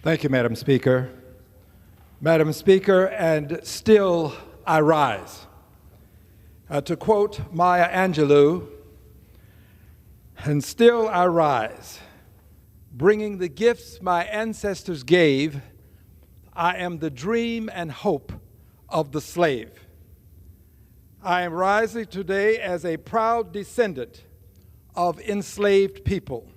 Thank you, Madam Speaker. Madam Speaker, and still I rise. To quote Maya Angelou, and still I rise, bringing the gifts my ancestors gave. I am the dream and hope of the slave. I am rising today as a proud descendant of enslaved people,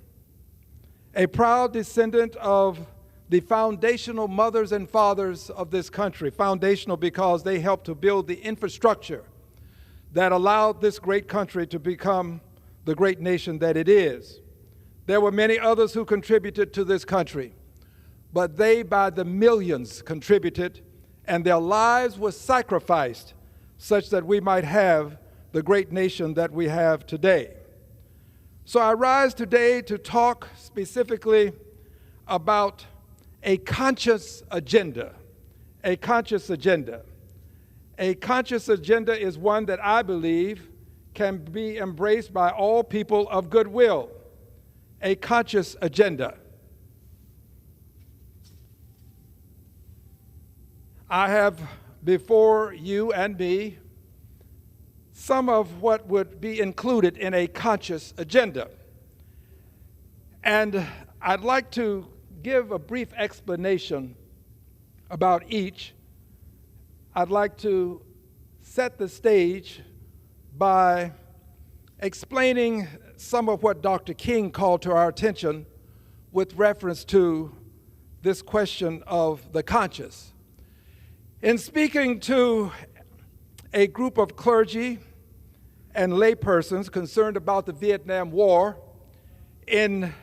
a proud descendant of the foundational mothers and fathers of this country, foundational because they helped to build the infrastructure that allowed this great country to become the great nation that it is. There were many others who contributed to this country, but they by the millions contributed, and their lives were sacrificed such that we might have the great nation that we have today. So I rise today to talk specifically about a conscious agenda. A conscious agenda. A conscious agenda is one that I believe can be embraced by all people of goodwill. A conscious agenda. I have before you and me some of what would be included in a conscious agenda. And I'd like to give a brief explanation about each. I'd like to set the stage by explaining some of what Dr. King called to our attention with reference to this question of the conscious. In speaking to a group of clergy and laypersons concerned about the Vietnam War in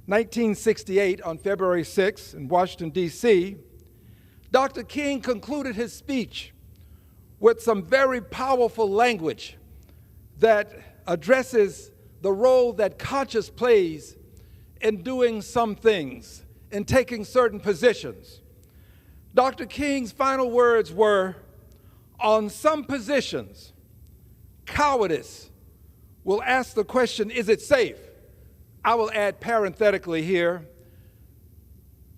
1968 on February 6 in Washington, D.C., Dr. King concluded his speech with some very powerful language that addresses the role that conscience plays in doing some things, in taking certain positions. Dr. King's final words were, on some positions, cowardice will ask the question, is it safe? I will add parenthetically here,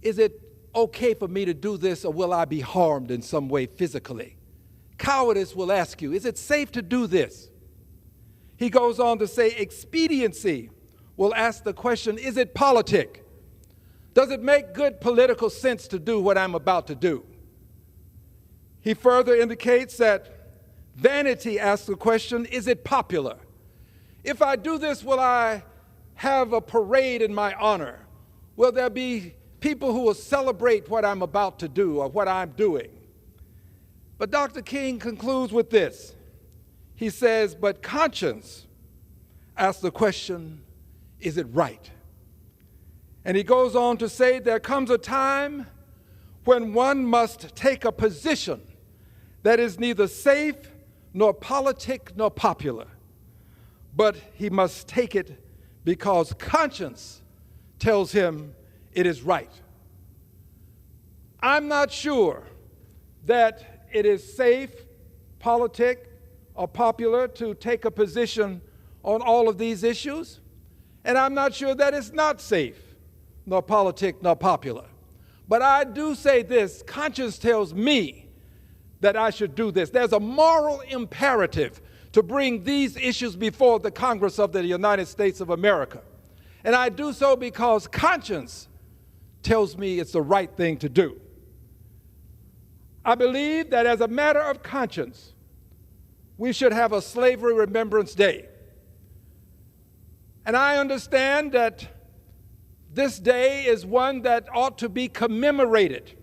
is it okay for me to do this or will I be harmed in some way physically? Cowardice will ask you, is it safe to do this? He goes on to say expediency will ask the question, is it politic? Does it make good political sense to do what I'm about to do? He further indicates that vanity asks the question, is it popular? If I do this, will I have a parade in my honor? Will there be people who will celebrate what I'm about to do or what I'm doing? But Dr. King concludes with this. He says, but conscience asks the question, is it right? And he goes on to say, there comes a time when one must take a position that is neither safe nor politic nor popular, but he must take it because conscience tells him it is right. I'm not sure that it is safe, politic, or popular to take a position on all of these issues, and I'm not sure that it's not safe, nor politic, nor popular. But I do say this, conscience tells me that I should do this. There's a moral imperative to bring these issues before the Congress of the United States of America. And I do so because conscience tells me it's the right thing to do. I believe that as a matter of conscience, we should have a Slavery Remembrance Day. And I understand that this day is one that ought to be commemorated.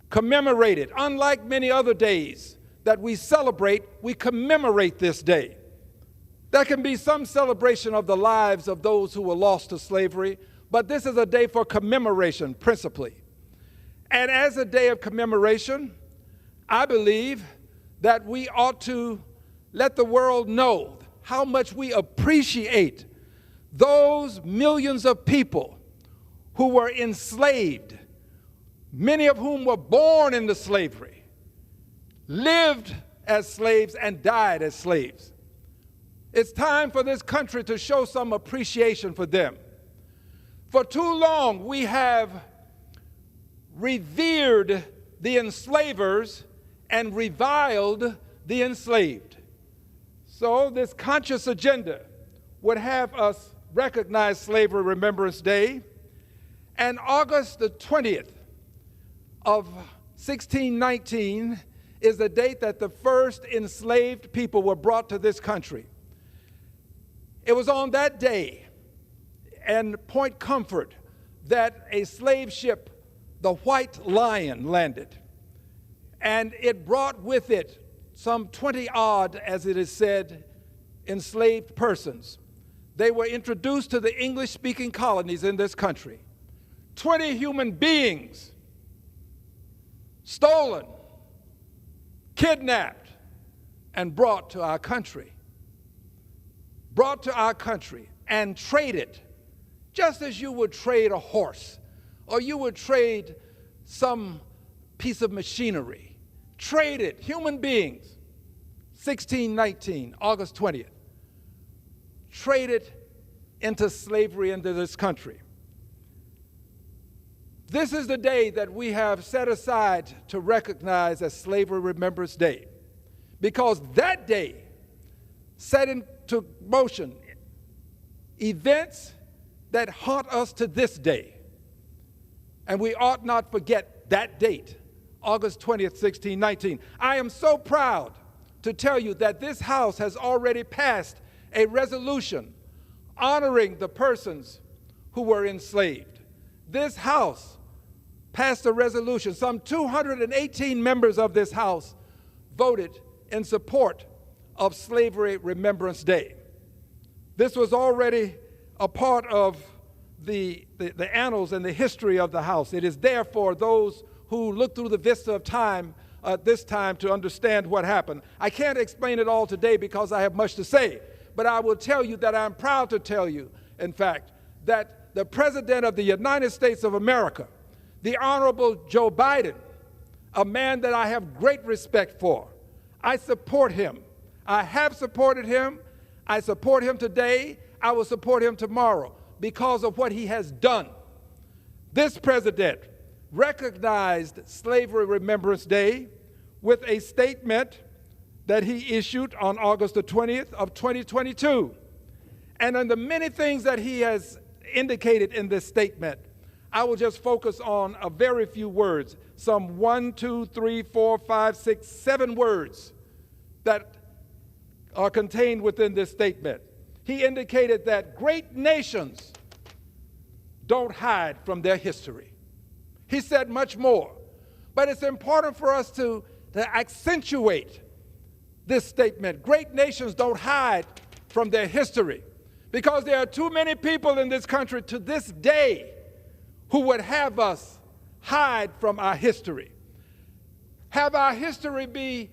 Commemorated. Unlike many other days that we celebrate, we commemorate this day. There can be some celebration of the lives of those who were lost to slavery, but this is a day for commemoration principally. And as a day of commemoration, I believe that we ought to let the world know how much we appreciate those millions of people who were enslaved, many of whom were born into slavery, lived as slaves and died as slaves. It's time for this country to show some appreciation for them. For too long, we have revered the enslavers and reviled the enslaved. So this conscious agenda would have us recognize Slavery Remembrance Day, and August the 20th of 1619 is the date that the first enslaved people were brought to this country. It was on that day, and Point Comfort, that a slave ship, the White Lion, landed. And it brought with it some 20-odd, as it is said, enslaved persons. They were introduced to the English-speaking colonies in this country. 20 human beings stolen, kidnapped, and brought to our country. Brought to our country and traded, just as you would trade a horse, or you would trade some piece of machinery. Traded human beings, 1619, August 20th, traded into slavery into this country. This is the day that we have set aside to recognize as Slavery Remembrance Day, because that day set into motion events that haunt us to this day. And we ought not forget that date, August 20th, 1619. I am so proud to tell you that this House has already passed a resolution honoring the persons who were enslaved. This House passed a resolution. Some 218 members of this House voted in support of Slavery Remembrance Day. This was already a part of the annals and the history of the House. It is there for those who look through the vista of time this time to understand what happened. I can't explain it all today because I have much to say, but I will tell you that I'm proud to tell you, in fact, that the President of the United States of America, the Honorable Joe Biden, a man that I have great respect for, I support him. I have supported him. I support him today. I will support him tomorrow because of what he has done. This president recognized Slavery Remembrance Day with a statement that he issued on August the 20th of 2022. And on the many things that he has indicated in this statement, I will just focus on a very few words, some 1, 2, 3, 4, 5, 6, 7 words that are contained within this statement. He indicated that great nations don't hide from their history. He said much more, but it's important for us to accentuate this statement. Great nations don't hide from their history, because there are too many people in this country to this day who would have us hide from our history, have our history be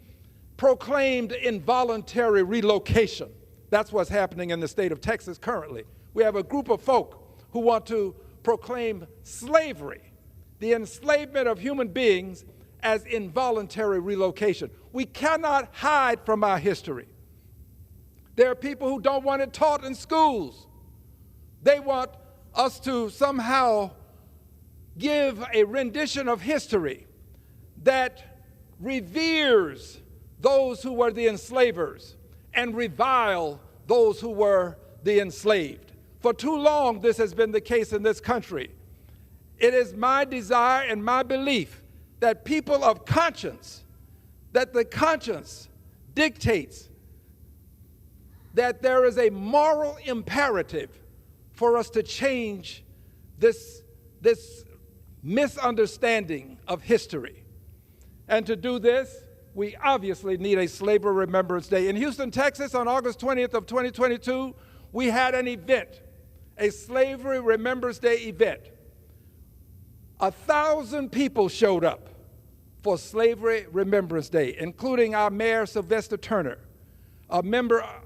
proclaimed involuntary relocation. That's what's happening in the state of Texas currently. We have a group of folk who want to proclaim slavery, the enslavement of human beings, as involuntary relocation. We cannot hide from our history. There are people who don't want it taught in schools. They want us to somehow give a rendition of history that reveres those who were the enslavers and revile those who were the enslaved. For too long, this has been the case in this country. It is my desire and my belief that people of conscience, that the conscience dictates that there is a moral imperative for us to change this misunderstanding of history. And to do this, we obviously need a Slavery Remembrance Day. In Houston, Texas, on August 20th of 2022, we had an event, a Slavery Remembrance Day event. 1,000 people showed up for Slavery Remembrance Day, including our Mayor, Sylvester Turner.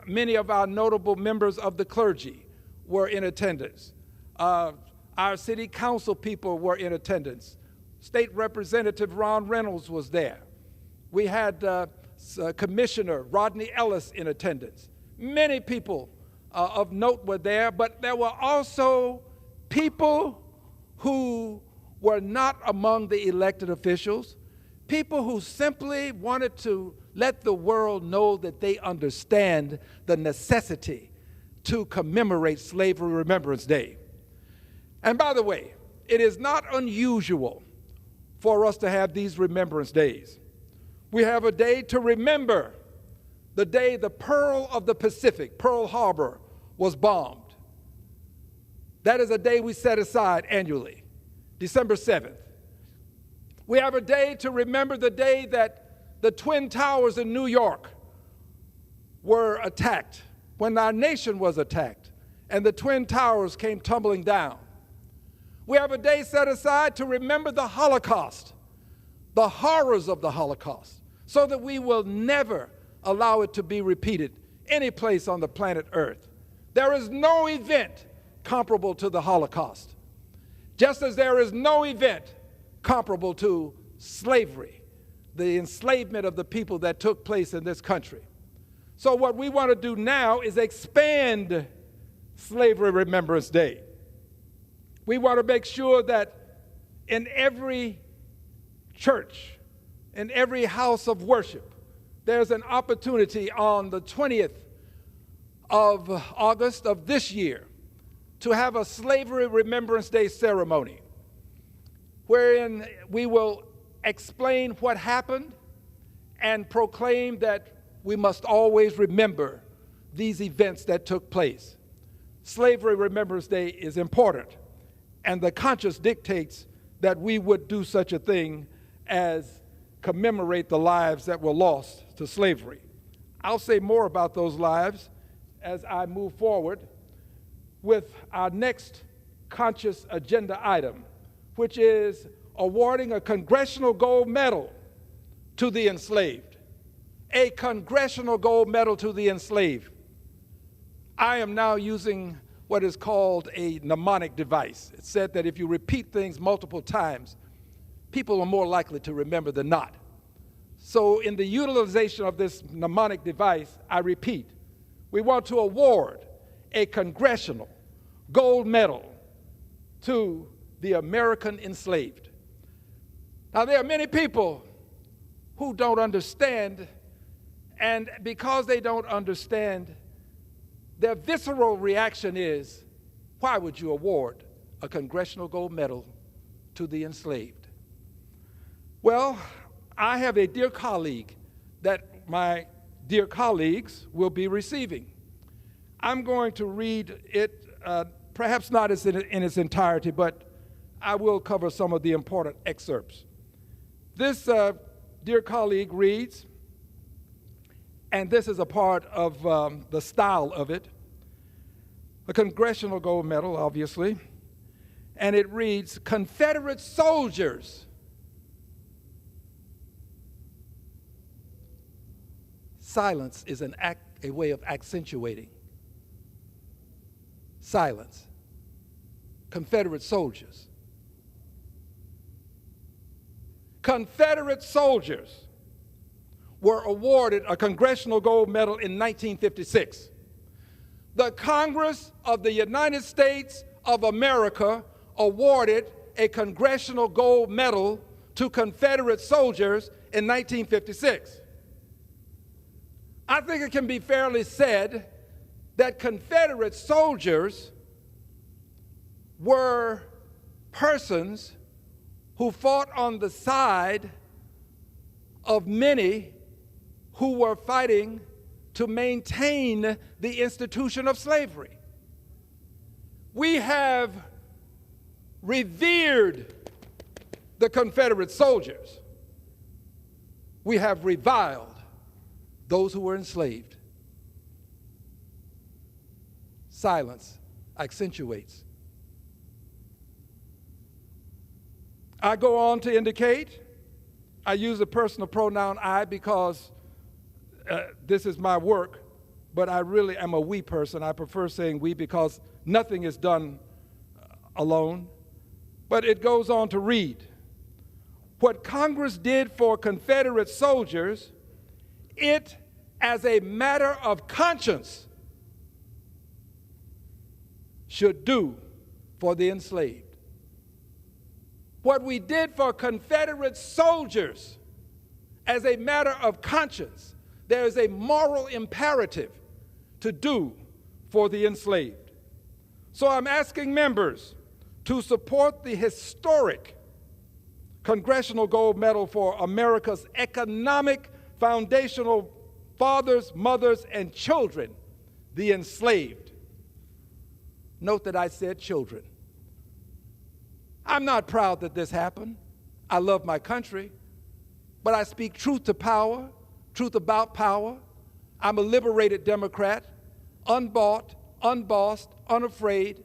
Many of our notable members of the clergy were in attendance. Our city council people were in attendance. State Representative Ron Reynolds was there. We had Commissioner Rodney Ellis in attendance. Many people of note were there, but there were also people who were not among the elected officials, people who simply wanted to let the world know that they understand the necessity to commemorate Slavery Remembrance Day. And by the way, it is not unusual for us to have these Remembrance Days. We have a day to remember the day the Pearl of the Pacific, Pearl Harbor, was bombed. That is a day we set aside annually, December 7th. We have a day to remember the day that the Twin Towers in New York were attacked, when our nation was attacked, and the Twin Towers came tumbling down. We have a day set aside to remember the Holocaust, the horrors of the Holocaust, so that we will never allow it to be repeated any place on the planet Earth. There is no event comparable to the Holocaust, just as there is no event comparable to slavery, the enslavement of the people that took place in this country. So what we want to do now is expand Slavery Remembrance Day. We want to make sure that in every church, in every house of worship, there's an opportunity on the 20th of August of this year to have a Slavery Remembrance Day ceremony wherein we will explain what happened and proclaim that we must always remember these events that took place. Slavery Remembrance Day is important, and the conscience dictates that we would do such a thing as commemorate the lives that were lost to slavery. I'll say more about those lives as I move forward with our next conscious agenda item, which is awarding a Congressional Gold Medal to the enslaved. A Congressional Gold Medal to the enslaved. I am now using what is called a mnemonic device. It's said that if you repeat things multiple times, people are more likely to remember than not. So in the utilization of this mnemonic device, I repeat, we want to award a Congressional Gold Medal to the American enslaved. Now, there are many people who don't understand, and because they don't understand, their visceral reaction is, why would you award a Congressional Gold Medal to the enslaved? Well, I have a dear colleague that my dear colleagues will be receiving. I'm going to read it, perhaps not in its entirety, but I will cover some of the important excerpts. This dear colleague reads, and this is a part of the style of it, a Congressional Gold Medal, obviously, and it reads, Confederate soldiers silence is a way of accentuating. Silence. Confederate soldiers. Confederate soldiers were awarded a Congressional Gold Medal in 1956. The Congress of the United States of America awarded a Congressional Gold Medal to Confederate soldiers in 1956. I think it can be fairly said that Confederate soldiers were persons who fought on the side of many who were fighting to maintain the institution of slavery. We have revered the Confederate soldiers. We have reviled those who were enslaved. Silence accentuates. I go on to indicate, I use the personal pronoun I because this is my work, but I really am a we person. I prefer saying we because nothing is done alone. But it goes on to read, what Congress did for Confederate soldiers, it, as a matter of conscience, should do for the enslaved. what we did for Confederate soldiers as a matter of conscience, there is a moral imperative to do for the enslaved. So I'm asking members to support the historic Congressional Gold Medal for America's economic foundational fathers, mothers, and children, the enslaved. Note that I said children. I'm not proud that this happened. I love my country, but I speak truth to power, truth about power. I'm a liberated Democrat, unbought, unbossed, unafraid,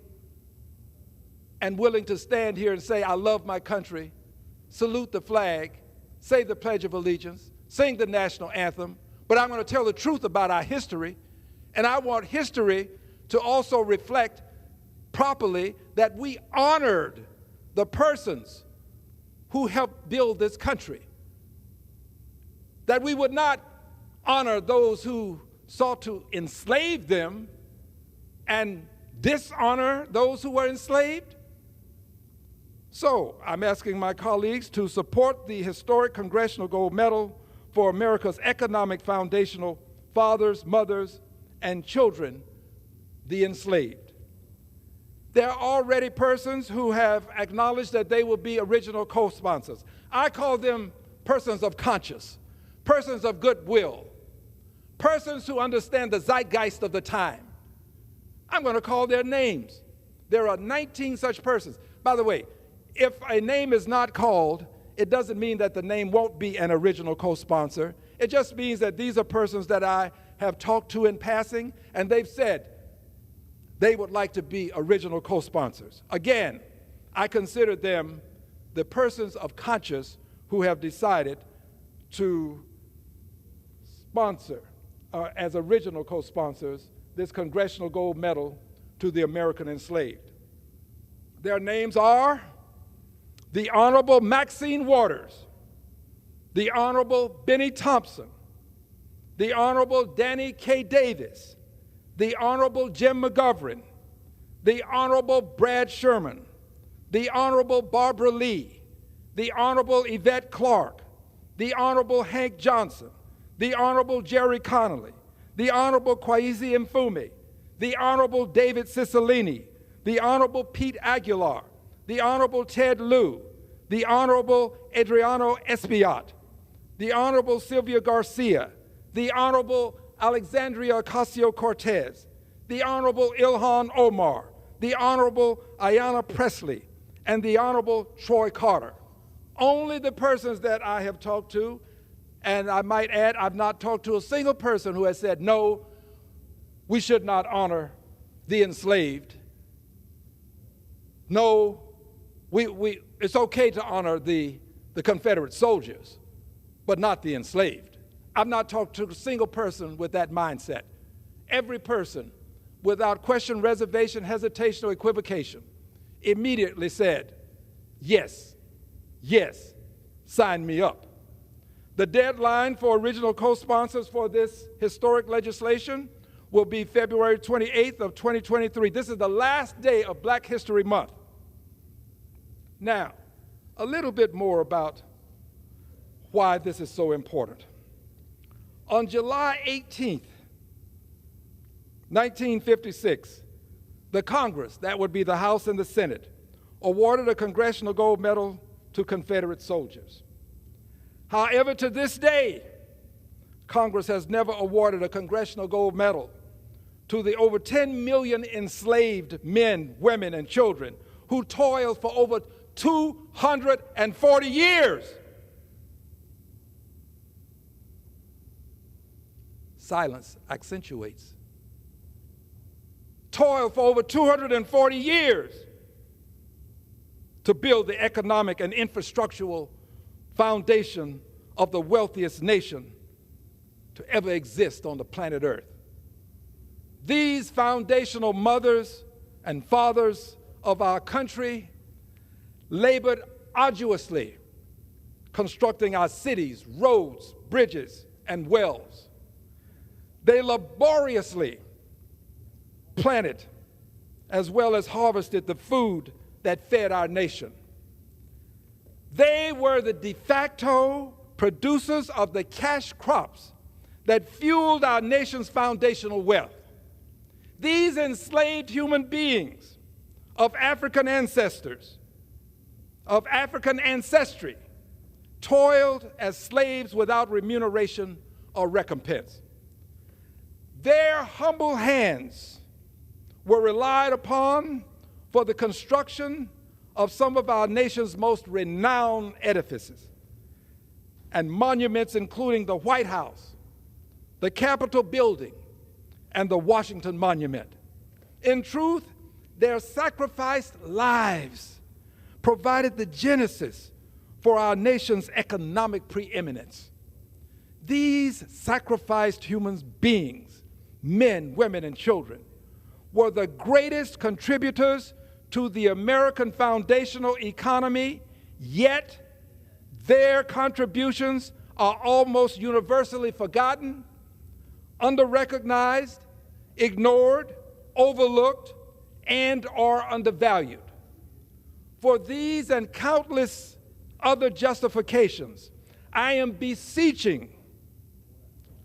and willing to stand here and say, I love my country, salute the flag, say the Pledge of Allegiance, sing the national anthem, but I'm going to tell the truth about our history, and I want history to also reflect properly that we honored the persons who helped build this country, that we would not honor those who sought to enslave them and dishonor those who were enslaved. So I'm asking my colleagues to support the historic Congressional Gold Medal for America's economic foundational fathers, mothers, and children, the enslaved. There are already persons who have acknowledged that they will be original co-sponsors. I call them persons of conscience, persons of goodwill, persons who understand the zeitgeist of the time. I'm going to call their names. There are 19 such persons. By the way, if a name is not called, it doesn't mean that the name won't be an original co-sponsor. It just means that these are persons that I have talked to in passing, and they've said they would like to be original co-sponsors. Again, I consider them the persons of conscience who have decided to sponsor, as original co-sponsors, this Congressional Gold Medal to the American enslaved. Their names are the Honorable Maxine Waters, the Honorable Benny Thompson, the Honorable Danny K. Davis, the Honorable Jim McGovern, the Honorable Brad Sherman, the Honorable Barbara Lee, the Honorable Yvette Clark, the Honorable Hank Johnson, the Honorable Jerry Connolly, the Honorable Kwesi Mfume, the Honorable David Cicilline, the Honorable Pete Aguilar, the Honorable Ted Lieu, the Honorable Adriano Espaillat, the Honorable Sylvia Garcia, the Honorable Alexandria Ocasio-Cortez, the Honorable Ilhan Omar, the Honorable Ayanna Pressley, and the Honorable Troy Carter. Only the persons that I have talked to, and I might add, I've not talked to a single person who has said, no, we should not honor the enslaved. No, it's okay to honor the Confederate soldiers, but not the enslaved. I've not talked to a single person with that mindset. Every person, without question, reservation, hesitation, or equivocation, immediately said, yes, yes, sign me up. The deadline for original co-sponsors for this historic legislation will be February 28th of 2023. This is the last day of Black History Month. Now, a little bit more about why this is so important. On July 18th, 1956, the Congress, that would be the House and the Senate, awarded a Congressional Gold Medal to Confederate soldiers. However, to this day, Congress has never awarded a Congressional Gold Medal to the over 10 million enslaved men, women, and children who toiled for over 240 years. Silence accentuates. Toiled for over 240 years to build the economic and infrastructural foundation of the wealthiest nation to ever exist on the planet Earth. These foundational mothers and fathers of our country labored arduously constructing our cities, roads, bridges, and wells. They laboriously planted as well as harvested the food that fed our nation. They were the de facto producers of the cash crops that fueled our nation's foundational wealth. These enslaved human beings of African ancestors, of African ancestry, toiled as slaves without remuneration or recompense. Their humble hands were relied upon for the construction of some of our nation's most renowned edifices and monuments, including the White House, the Capitol Building, and the Washington Monument. In truth, their sacrificed lives provided the genesis for our nation's economic preeminence. These sacrificed human beings, men, women, and children, were the greatest contributors to the American foundational economy, yet their contributions are almost universally forgotten, under-recognized, ignored, overlooked, and or undervalued. For these and countless other justifications, I am beseeching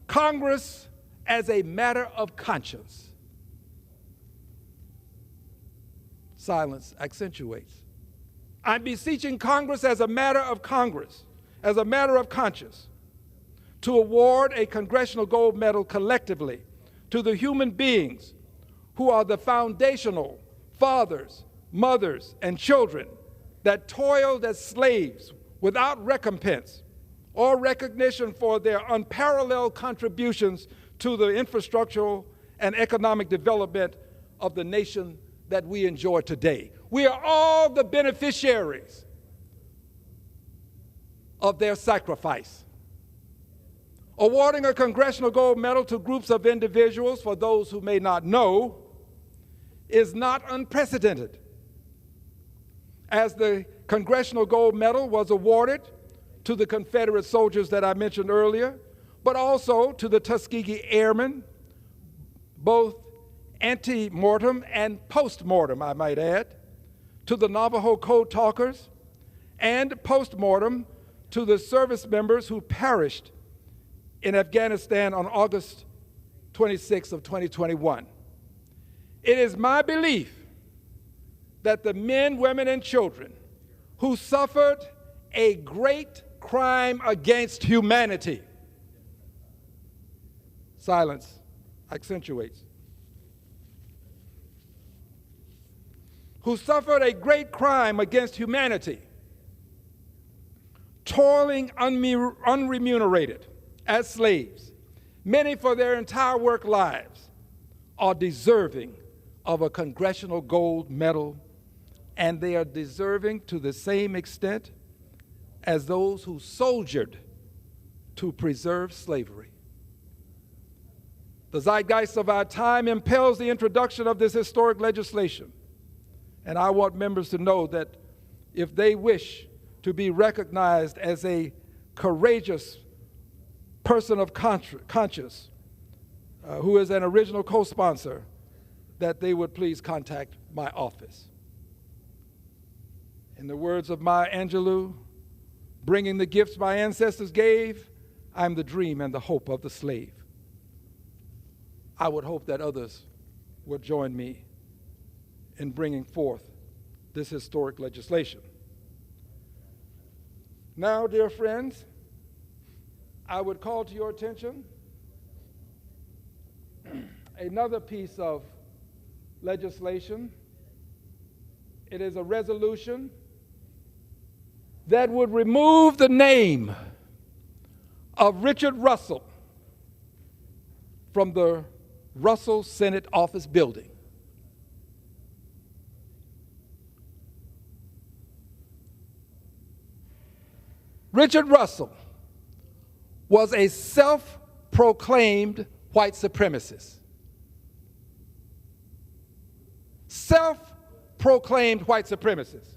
Congress as a matter of conscience. Silence accentuates. I'm beseeching Congress as a matter of conscience, to award a Congressional Gold Medal collectively to the human beings who are the foundational fathers, mothers, and children that toiled as slaves without recompense or recognition for their unparalleled contributions to the infrastructural and economic development of the nation that we enjoy today. We are all the beneficiaries of their sacrifice. Awarding a Congressional Gold Medal to groups of individuals, for those who may not know, is not unprecedented, as the Congressional Gold Medal was awarded to the Confederate soldiers that I mentioned earlier, but also to the Tuskegee Airmen, both ante-mortem and post-mortem, I might add, to the Navajo Code Talkers, and post-mortem to the service members who perished in Afghanistan on August 26 of 2021. It is my belief that the men, women, and children who suffered a great crime against humanity, silence accentuates, who suffered a great crime against humanity, toiling unremunerated as slaves, many for their entire work lives, are deserving of a Congressional Gold Medal, and they are deserving to the same extent as those who soldiered to preserve slavery. The zeitgeist of our time impels the introduction of this historic legislation, and I want members to know that if they wish to be recognized as a courageous person of conscience who is an original co-sponsor, that they would please contact my office. In the words of Maya Angelou, bringing the gifts my ancestors gave, I'm the dream and the hope of the slave. I would hope that others would join me in bringing forth this historic legislation. Now, dear friends, I would call to your attention another piece of legislation. It is a resolution that would remove the name of Richard Russell from the Russell Senate Office Building. Richard Russell was a self-proclaimed white supremacist. Self-proclaimed white supremacist.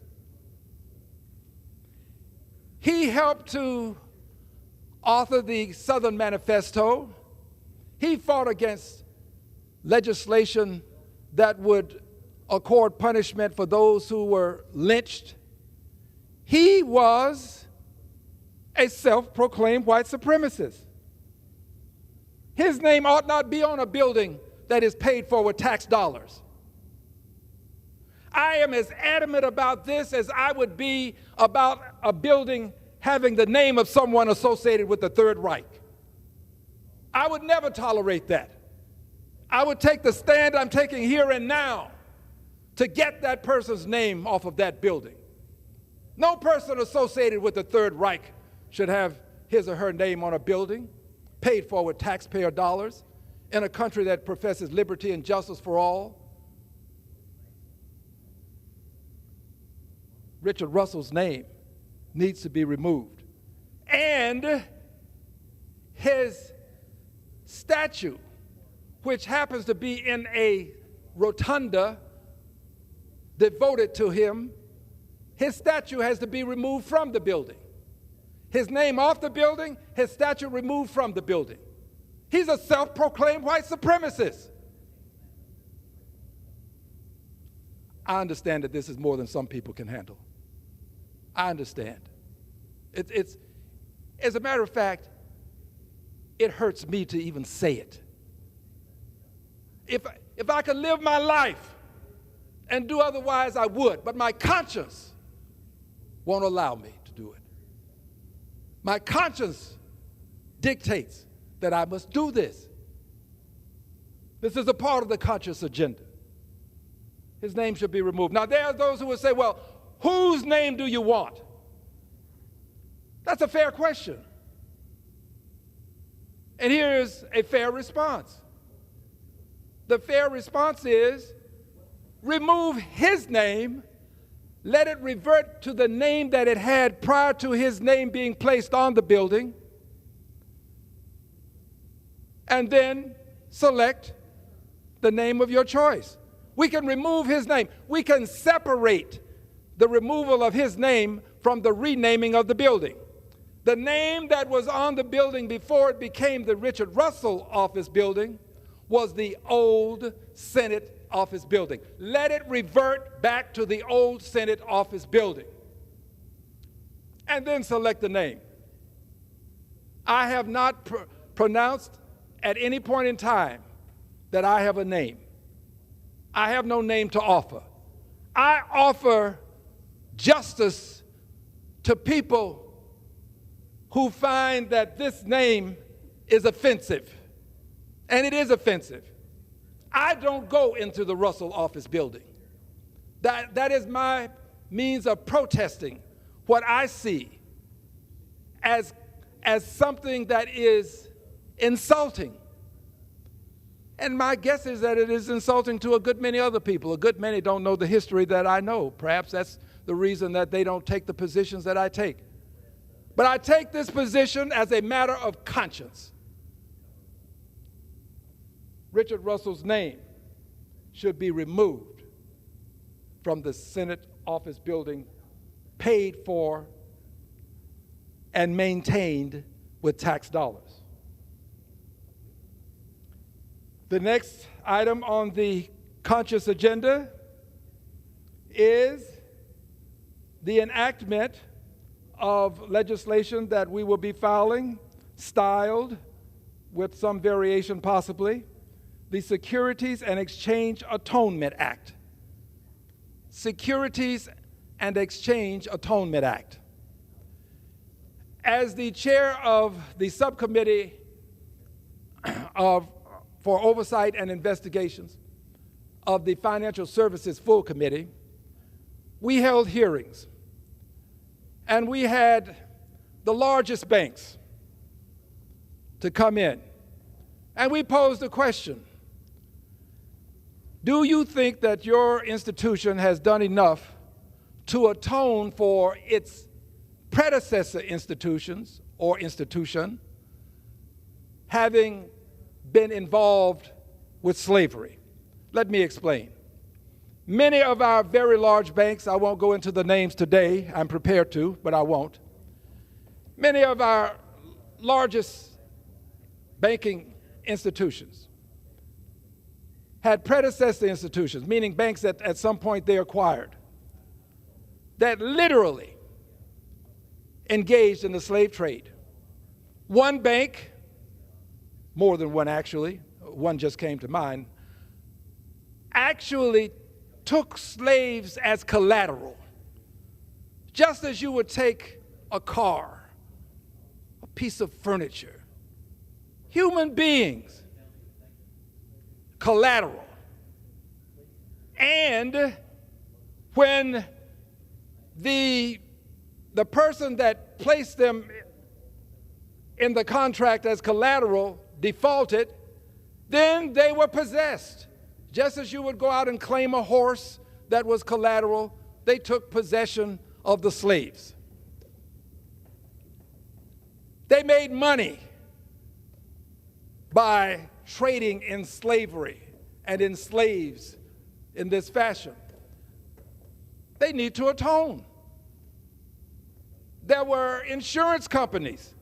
He helped to author the Southern Manifesto. He fought against legislation that would accord punishment for those who were lynched. He was a self-proclaimed white supremacist. His name ought not be on a building that is paid for with tax dollars. I am as adamant about this as I would be about a building having the name of someone associated with the Third Reich. I would never tolerate that. I would take the stand I'm taking here and now to get that person's name off of that building. No person associated with the Third Reich should have his or her name on a building paid for with taxpayer dollars in a country that professes liberty and justice for all. Richard Russell's name needs to be removed. And his statue, which happens to be in a rotunda devoted to him, his statue has to be removed from the building. His name off the building, his statue removed from the building. He's a self-proclaimed white supremacist. I understand that this is more than some people can handle. I understand. It's as a matter of fact, it hurts me to even say it. If I could live my life and do otherwise, I would, but my conscience won't allow me to do it. My conscience dictates that I must do this. This is a part of the conscious agenda. His name should be removed. Now, there are those who would say, well, whose name do you want? That's a fair question. And here's a fair response. The fair response is, remove his name, let it revert to the name that it had prior to his name being placed on the building, and then select the name of your choice. We can remove his name. We can separate the removal of his name from the renaming of the building. The name that was on the building before it became the Richard Russell Office Building was the old Senate Office Building. Let it revert back to the old Senate Office Building. And then select the name. I have not pronounced at any point in time that I have a name. I have no name to offer. I offer justice to people who find that this name is offensive. And it is offensive. I don't go into the Russell Office Building. That is my means of protesting what I see as something that is insulting. And my guess is that it is insulting to a good many other people. A good many don't know the history that I know. Perhaps that's the reason that they don't take the positions that I take. But I take this position as a matter of conscience. Richard Russell's name should be removed from the Senate Office Building, paid for and maintained with tax dollars. The next item on the conscious agenda is the enactment of legislation that we will be filing, styled with some variation possibly, the Securities and Exchange Atonement Act. Securities and Exchange Atonement Act. As the chair of the subcommittee for oversight and investigations of the Financial Services Full Committee, we held hearings. And we had the largest banks to come in. And we posed a question. Do you think that your institution has done enough to atone for its predecessor institutions or institution having been involved with slavery? Let me explain. Many of our very large banks, I won't go into the names today, I'm prepared to, but I won't. Many of our largest banking institutions had predecessor institutions, meaning banks that at some point they acquired, that literally engaged in the slave trade. One bank, more than one actually, one just came to mind, actually took slaves as collateral, just as you would take a car, a piece of furniture, human beings, collateral. And when the person that placed them in the contract as collateral defaulted, then they were possessed. Just as you would go out and claim a horse that was collateral, they took possession of the slaves. They made money by trading in slavery and in slaves in this fashion. They need to atone. There were insurance companies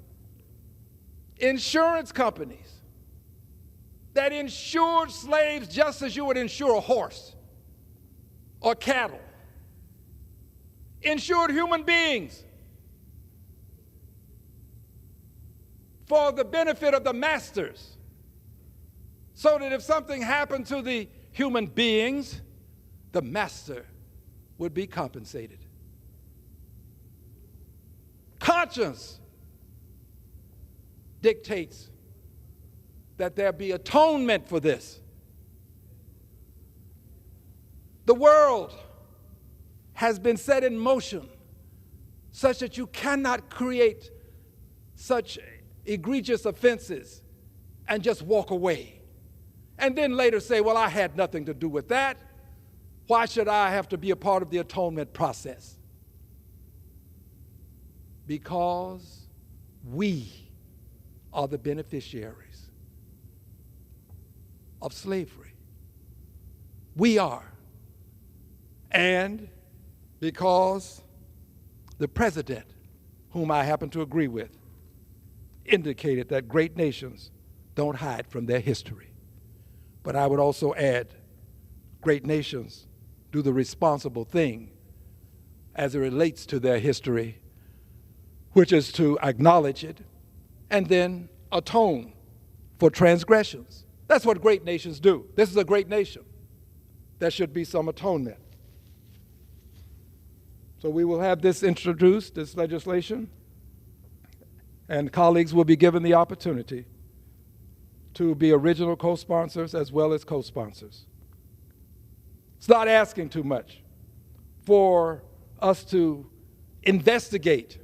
that insured slaves just as you would insure a horse or cattle. Insured human beings for the benefit of the masters, so that if something happened to the human beings, the master would be compensated. Conscience dictates that there be atonement for this. The world has been set in motion such that you cannot create such egregious offenses and just walk away and then later say, well, I had nothing to do with that. Why should I have to be a part of the atonement process? Because we are the beneficiaries of slavery. We are. And because the president, whom I happen to agree with, indicated that great nations don't hide from their history. But I would also add, great nations do the responsible thing as it relates to their history, which is to acknowledge it and then atone for transgressions. That's what great nations do. This is a great nation. There should be some atonement. So we will have this introduced, this legislation, and colleagues will be given the opportunity to be original co-sponsors as well as co-sponsors. It's not asking too much for us to investigate,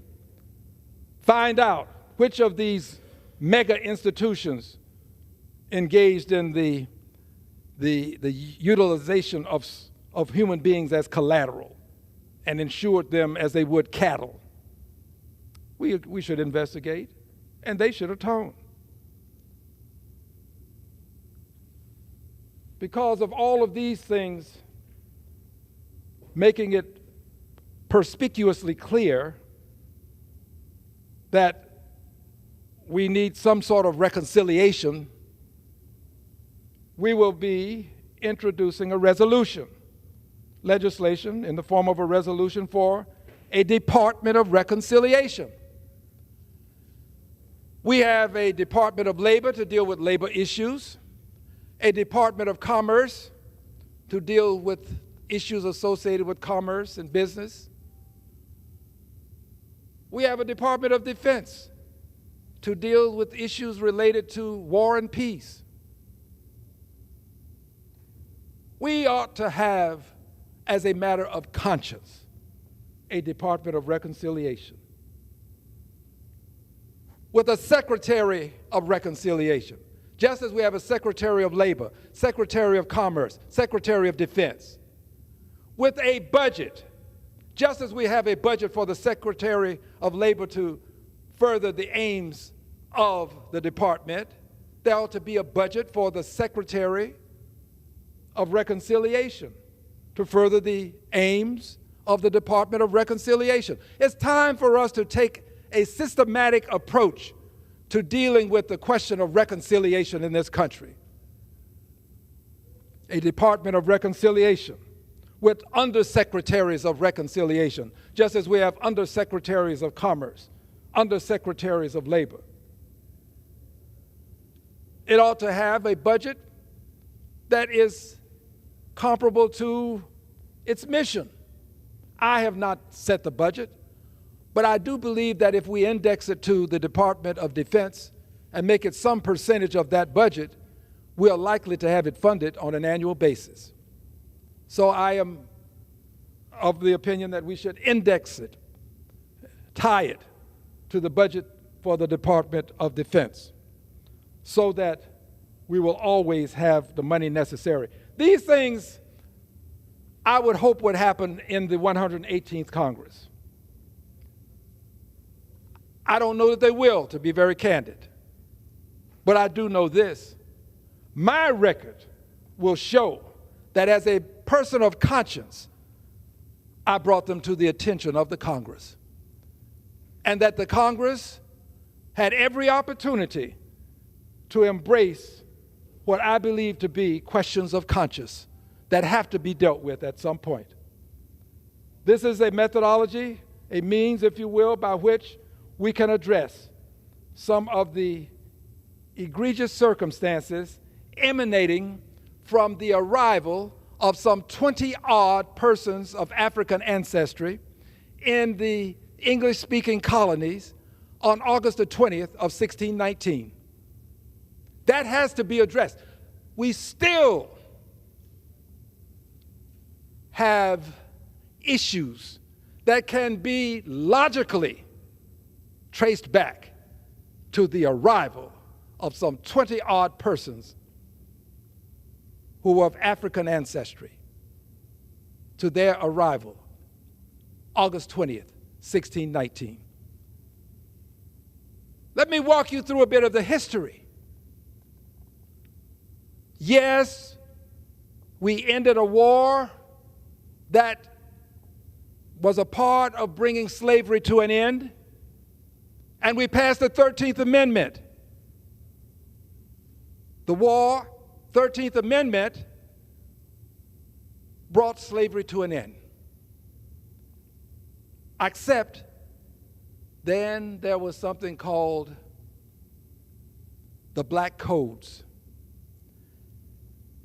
find out which of these mega institutions engaged in the utilization of human beings as collateral and insured them as they would cattle. We should investigate, and they should atone. Because of all of these things, making it perspicuously clear that we need some sort of reconciliation, we will be introducing a resolution, legislation in the form of a resolution for a Department of Reconciliation. We have a Department of Labor to deal with labor issues, a Department of Commerce to deal with issues associated with commerce and business. We have a Department of Defense to deal with issues related to war and peace. We ought to have, as a matter of conscience, a Department of Reconciliation with a Secretary of Reconciliation, just as we have a Secretary of Labor, Secretary of Commerce, Secretary of Defense, with a budget, just as we have a budget for the Secretary of Labor to further the aims of the department. There ought to be a budget for the Secretary of Reconciliation to further the aims of the Department of Reconciliation. It's time for us to take a systematic approach to dealing with the question of reconciliation in this country. A Department of Reconciliation with undersecretaries of reconciliation, just as we have undersecretaries of commerce, undersecretaries of labor. It ought to have a budget that is comparable to its mission. I have not set the budget, but I do believe that if we index it to the Department of Defense and make it some percentage of that budget, we are likely to have it funded on an annual basis. So I am of the opinion that we should index it, tie it to the budget for the Department of Defense, so that we will always have the money necessary. These things I would hope would happen in the 118th Congress. I don't know that they will, to be very candid. But I do know this. My record will show that as a person of conscience, I brought them to the attention of the Congress. And that the Congress had every opportunity to embrace what I believe to be questions of conscience that have to be dealt with at some point. This is a methodology, a means, if you will, by which we can address some of the egregious circumstances emanating from the arrival of some 20-odd persons of African ancestry in the English-speaking colonies on August the 20th of 1619. That has to be addressed. We still have issues that can be logically traced back to the arrival of some 20-odd persons who were of African ancestry, to their arrival, August 20th, 1619. Let me walk you through a bit of the history. Yes, we ended a war that was a part of bringing slavery to an end, and we passed the 13th Amendment. The war, 13th Amendment, brought slavery to an end. Except then there was something called the Black Codes.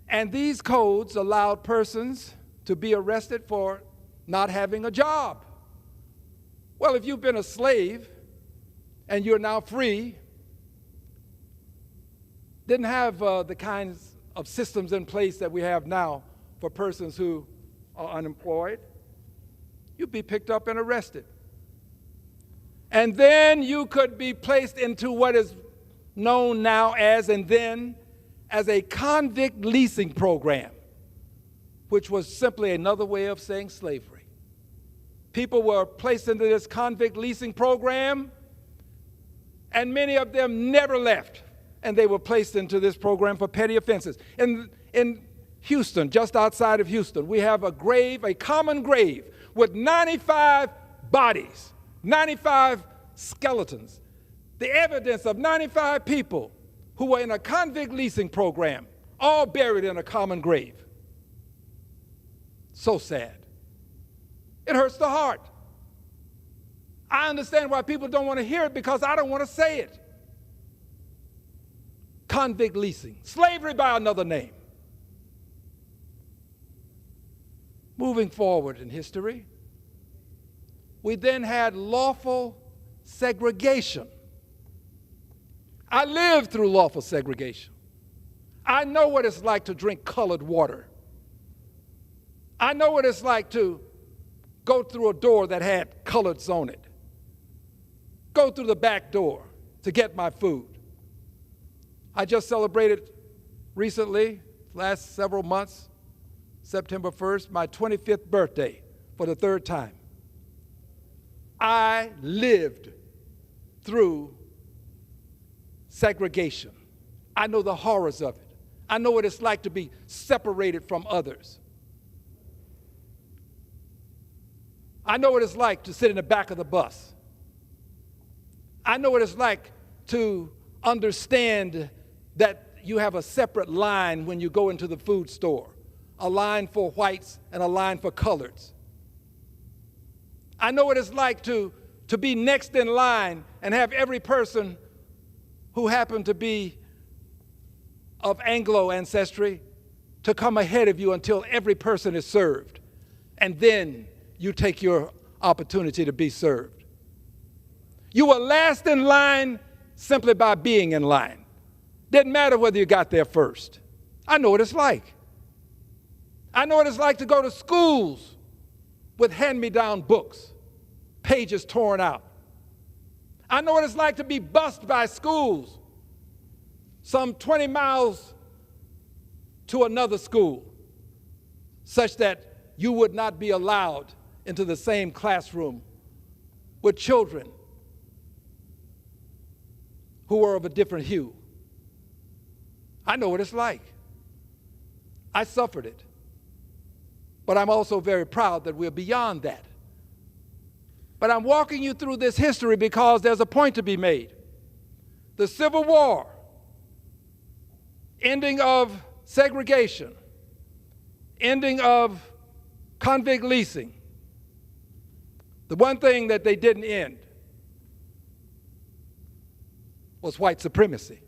And these codes allowed persons to be arrested for not having a job. Well, if you've been a slave and you're now free, didn't have the kinds of systems in place that we have now for persons who are unemployed, you'd be picked up and arrested. And then you could be placed into what is known now as, and then as, a convict leasing program, which was simply another way of saying slavery. People were placed into this convict leasing program, and many of them never left, and they were placed into this program for petty offenses. In Houston, just outside of Houston, we have a grave, a common grave, with 95 bodies, 95 skeletons, the evidence of 95 people who were in a convict leasing program, all buried in a common grave. So sad. It hurts the heart. I understand why people don't want to hear it, because I don't want to say it. Convict leasing, slavery by another name. Moving forward in history, we then had lawful segregation. I lived through lawful segregation. I know what it's like to drink colored water. I know what it's like to go through a door that had coloreds on it. Go through the back door to get my food. I just celebrated recently, last several months, September 1st, my 25th birthday for the third time. I lived through segregation. I know the horrors of it. I know what it's like to be separated from others. I know what it's like to sit in the back of the bus. I know what it's like to understand that you have a separate line when you go into the food store, a line for whites and a line for coloreds. I know what it's like to to be next in line and have every person who happened to be of Anglo ancestry to come ahead of you until every person is served. And then you take your opportunity to be served. You were last in line simply by being in line. Didn't matter whether you got there first. I know what it's like. I know what it's like to go to schools with hand-me-down books, pages torn out. I know what it's like to be bused by schools some 20 miles to another school, such that you would not be allowed into the same classroom with children who were of a different hue. I know what it's like. I suffered it. But I'm also very proud that we're beyond that. But I'm walking you through this history because there's a point to be made. The Civil War, ending of segregation, ending of convict leasing. The one thing that they didn't end was white supremacy.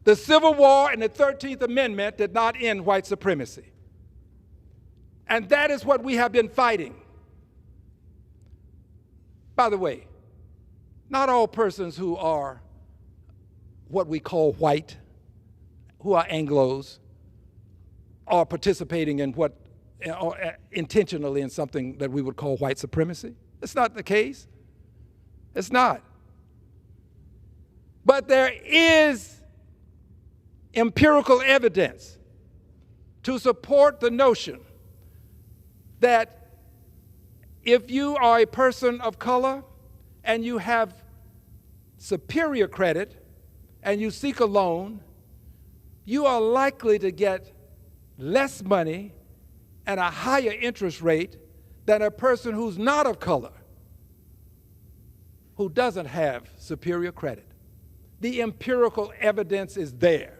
The Civil War and the 13th Amendment did not end white supremacy. And that is what we have been fighting. By the way, not all persons who are what we call white, who are Anglos, are participating in what, intentionally in something that we would call white supremacy. It's not the case. It's not. But there is empirical evidence to support the notion that if you are a person of color and you have superior credit and you seek a loan, you are likely to get less money and a higher interest rate than a person who's not of color, who doesn't have superior credit. The empirical evidence is there.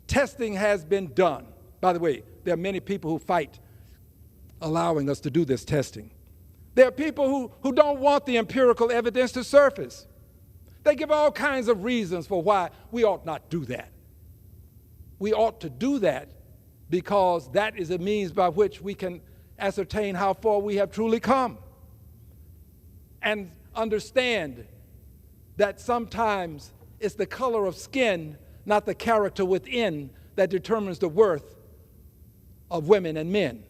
Testing has been done. By the way, there are many people who fight allowing us to do this testing. There are people who don't want the empirical evidence to surface. They give all kinds of reasons for why we ought not do that. We ought to do that because that is a means by which we can ascertain how far we have truly come and understand that sometimes it's the color of skin, not the character within, that determines the worth of women and men.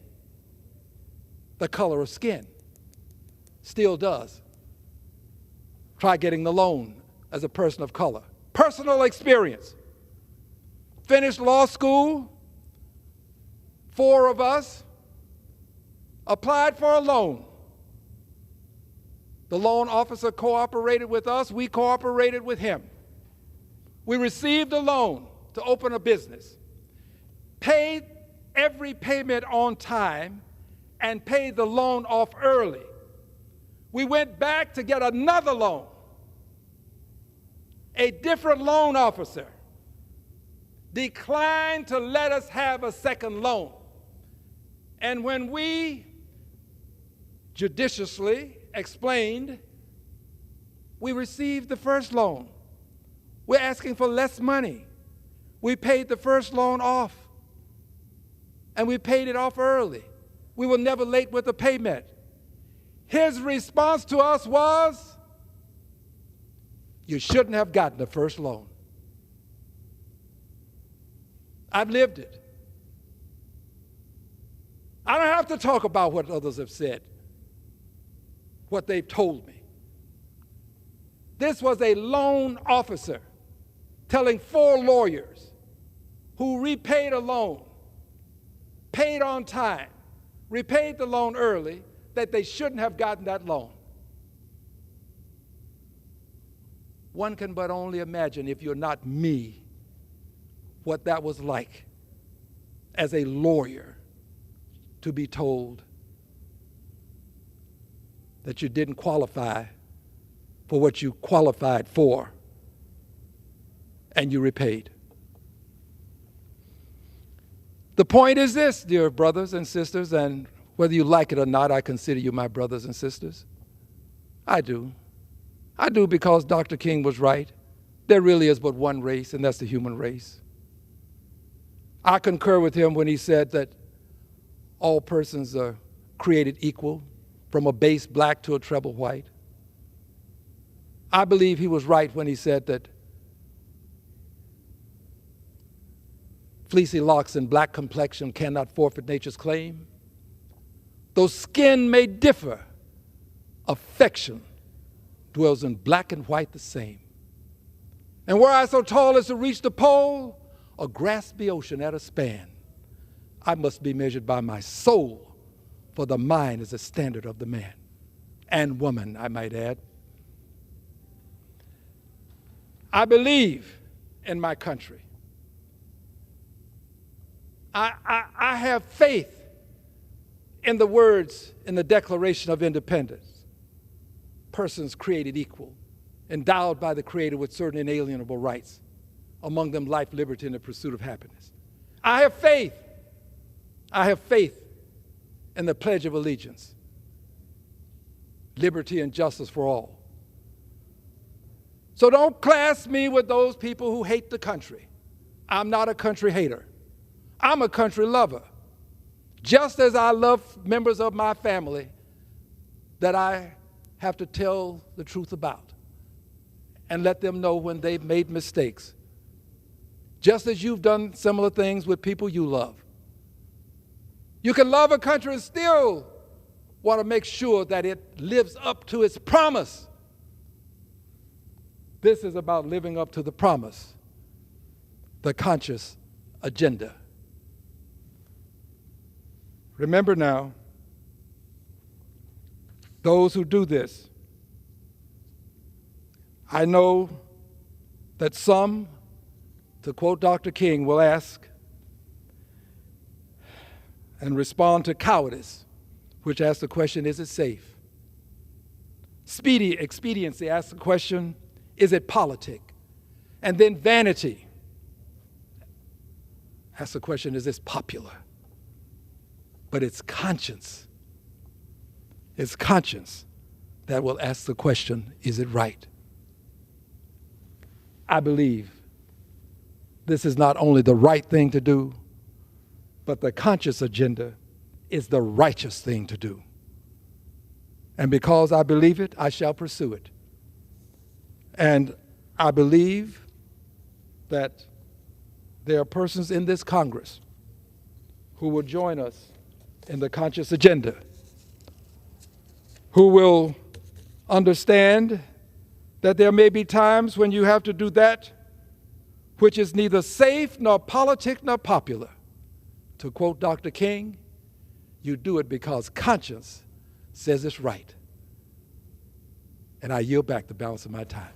The color of skin still does. Try getting the loan as a person of color. Personal experience. Finished law school, 4 of us applied for a loan. The loan officer cooperated with us, we cooperated with him. We received a loan to open a business, paid every payment on time, and paid the loan off early. We went back to get another loan. A different loan officer declined to let us have a second loan. And when we judiciously explained, we received the first loan. We're asking for less money. We paid the first loan off, and we paid it off early. We were never late with the payment. His response to us was, you shouldn't have gotten the first loan. I've lived it. I don't have to talk about what others have said, what they've told me. This was a loan officer telling 4 lawyers who repaid a loan, paid on time, repaid the loan early, that they shouldn't have gotten that loan. One can but only imagine, if you're not me, what that was like as a lawyer to be told that you didn't qualify for what you qualified for, and you repaid. The point is this, dear brothers and sisters, and whether you like it or not, I consider you my brothers and sisters. I do. I do because Dr. King was right. There really is but one race, and that's the human race. I concur with him when he said that all persons are created equal, from a base black to a treble white. I believe he was right when he said that fleecy locks and black complexion cannot forfeit nature's claim. Though skin may differ, affection dwells in black and white the same. And were I so tall as to reach the pole, or grasp the ocean at a span, I must be measured by my soul, for the mind is the standard of the man and woman, I might add. I believe in my country. I have faith in the words in the Declaration of Independence. Persons created equal, endowed by the Creator with certain inalienable rights, among them life, liberty, and the pursuit of happiness. I have faith. I have faith in the Pledge of Allegiance, liberty and justice for all. So don't class me with those people who hate the country. I'm not a country hater. I'm a country lover. Just as I love members of my family that I have to tell the truth about and let them know when they've made mistakes. Just as you've done similar things with people you love. You can love a country and still want to make sure that it lives up to its promise. This is about living up to the promise, the conscious agenda. Remember now, those who do this, I know that some, to quote Dr. King, will ask and respond to cowardice, which asks the question, is it safe? Speedy expediency asks the question, is it politic? And then vanity asks the question, is this popular? But it's conscience. It's conscience that will ask the question, is it right? I believe this is not only the right thing to do, but the conscious agenda is the righteous thing to do. And because I believe it, I shall pursue it. And I believe that there are persons in this Congress who will join us in the conscious agenda, who will understand that there may be times when you have to do that which is neither safe nor politic nor popular. To quote Dr. King, you do it because conscience says it's right. And I yield back the balance of my time.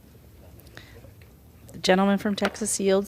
The gentleman from Texas yields.